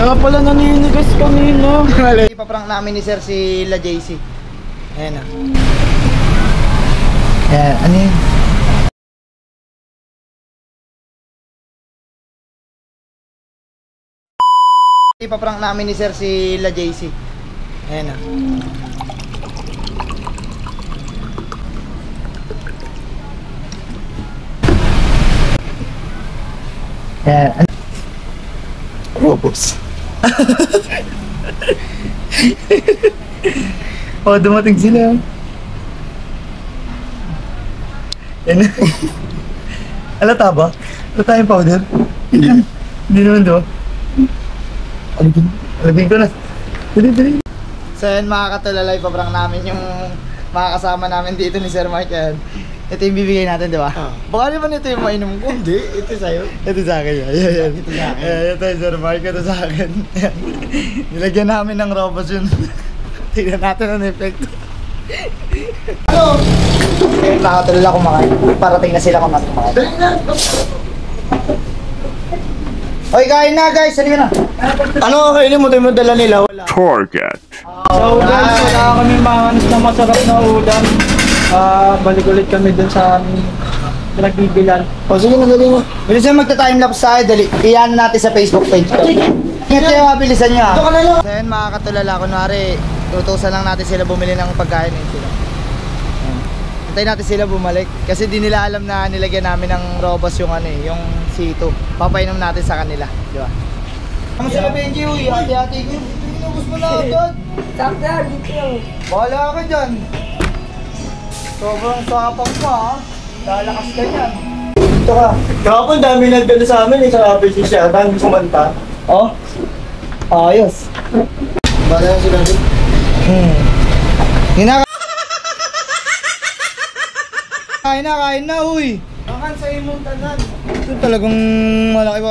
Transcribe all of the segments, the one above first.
Kaya pala naninigas kanina. Ipaprank namin ni Sir si La JC. Ayan na. Ayan, ano yun? Ipaprank namin ni Sir si La JC. Ayan na. Ayan. Robos. Oh, dumating sila. Yan. Alata ba? Alata yung powder? Hindi naman do. Alagin ko na. Dali. So yan mga katulala, ipaprank namin yung mga kasama namin dito ni Sir Mark yan. Ito yung bibigay natin, di ba? Baka naman ito yung mainom ko. Hindi, ito sa'yo. Ito sa akin, yan. Ito sa akin. Ito yung Sir Mark, ito sa akin. Nilagyan namin ng robos yun. Tignan natin ang epekto. Ano? Eh, nakatulala kumakain. Parating na sila kumakain. Dali na. Oy, kain na guys, halika na. Ano kainin mo tayo mo dala nila? Wala. Target. So guys, wala kami mahanos na masarap na ulam. Balik ulit kami dun sa aming pinagbibilan. O sige na, dali mo. Bilisan magta-timelapse tayo, dali. Iyan natin sa Facebook page. Ingat kayo, mabilisan nyo ha. Ito ka na lang. So yun mga katulala, kunwari, tutusan lang natin sila bumili ng pagkain eh sila. Antayin natin sila bumalik kasi di nila alam na nilagyan namin ng robos yung ano eh, yung sito. Papainom natin sa kanila, di ba? Kamusta ka Benji? Uy, ate-ate ko. Inubos mo na agad. Sakda, dito lang. Bahala ka dyan. Sobrang sapang pa ha. Lalakas ka dyan. Dito ka. Kahapon dami nagdala sa amin eh, sa ABC siya. Dami kumanta. Oh? Ayos. Bahala sila dun. Kain na, uy. Akan sa imong tanan. Ito talagang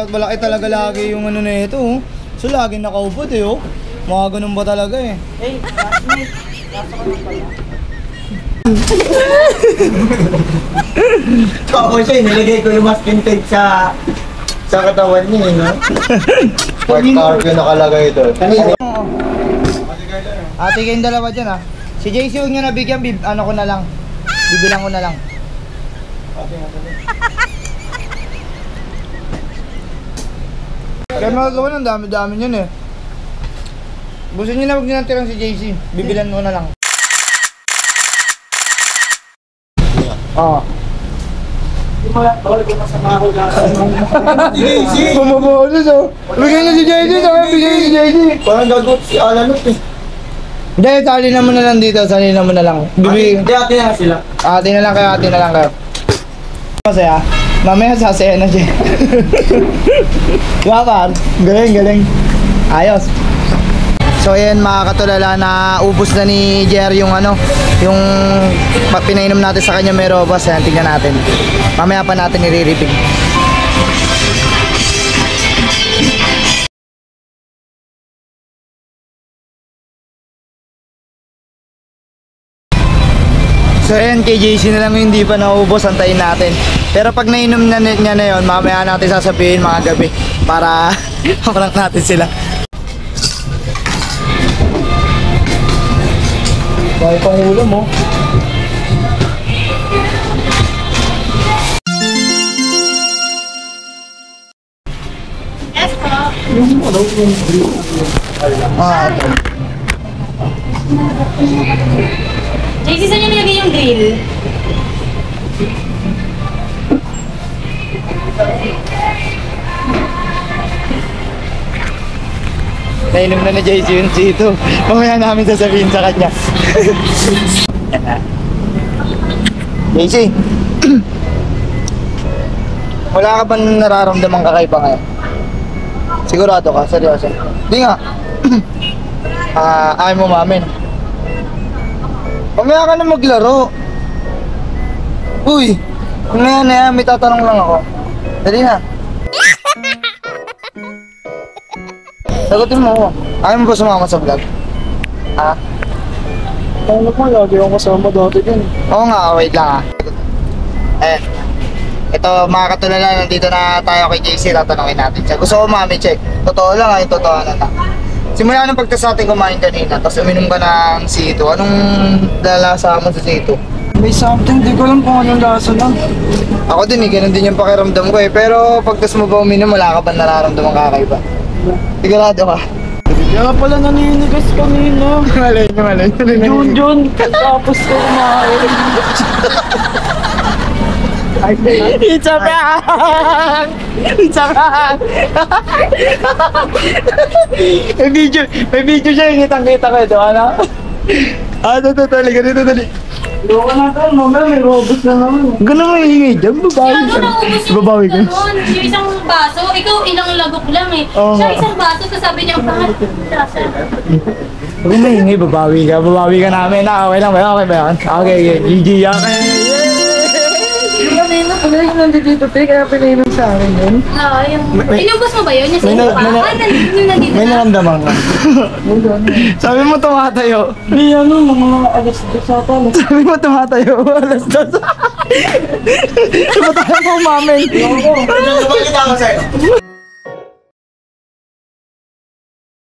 malaki talaga lagi yung ano na ito, oh. So laging nakaupot eh, oh. Mga ganun ba talaga eh. Hey, classmate. Nasa ko lang pala. Tapos siya, nilagay ko yung masking tape sa katawan niya eh, no? Mark Carpio nakalagay doon. Kanina. Oo. Ate kayong dalawa dyan ah. Si JC huwag nyo nabigyan, ano ko na lang. Bibilang ko na lang. Kaya magagawa ng dami-dami yun eh. Gusto nyo na huwag nyo natirang si JC. Bibilan mo na lang. Oo. Bawal ko masama ako lahat. Bumaboses oh. Bigyan nyo si JC, saka bigyan nyo si JC. Parang gagot si Alanot eh. Hindi, sali na mo na lang dito, sali na mo na lang. Bibigyan. Hindi, ate na sila. Ate na lang kayo. Masaya. Mamaya sasaya na siya. Diba par? Galing. Ayos. So ayan mga katulala, na ubos na ni Jer yung ano, yung pinainom natin sa kanya may robos. Ayan, tignan natin. Mamaya pa natin i-repeat. So ayan, kay JC na lang yung hindi pa naubos, antayin natin. Pero pag nainom niya na yun, mamaya natin sasabihin mga gabi para maprank natin sila. Dahil pang ulam mo. Yes po. Okay. JC, saan niyo nilagay yung grill? Nainom na JC yung sito. Mamaya namin sasabihin sa kanya. JC, wala ka bang nararamdaman kakaiba ngayon? Sigurado ka? Seryoso? Di nga. Ayaw mo mamin. Mamaya ka na maglaro. Uy, mamaya na yan, may tatanong lang ako. Dali na. Sagutin mo ako. Ayaw mo ba sumama sa vlog? Ha? Ano mo, lagi akong kasama dati din. Oo nga, wait lang ah. Ito, mga katulala, nandito na tayo kay JC, tatanungin natin siya. Gusto ko mami check. Totoo lang, ay totoo na. Simula nung pagtas natin kumain kanina, tapos uminom ka ng C2. Anong lalasa mo sa C2? May something, di ko alam kung anong lasa lang. Ako din eh, ganun din yung pakiramdam ko eh. Pero pagtas mo ba uminom, wala ka ba nararamdaman kakaiba? Sigurado ka? Kaya pala naninigas kanina. Malay. Jun, tapos ko kumain. It's a prank! It's a prank! may video siya, kitang-kita ko ito, ano? Ito, dali. Loko na to, mamaya may robot na naman. Ganun mo hihingay dyan, babawi Ano ka. naubos yung Babawi ka. ganun? Yung isang baso, ikaw ilang lagok lang eh. Oo Siya nga. isang baso, tapos sabi niya, ang pangat. Huwag mo hihingay, babawi ka namin. Okay lang ba? Okay ba yan? Okay, GG, okay. Yung kanina pala yung nandito, te, kaya pinainom sa akin yun. Ah, yung... May- Inubos mo ba yun? Yung sa may inyo na- pa? may na- Ay, yung nandito May na. naramdaman ka. Sabi mo tumatayo. Di ano, mga alas 2 ata. Sabi mo tumatayo. Alas 2. Tumatayo mo, mamin. Ako. Ano ba kita ko sa'yo?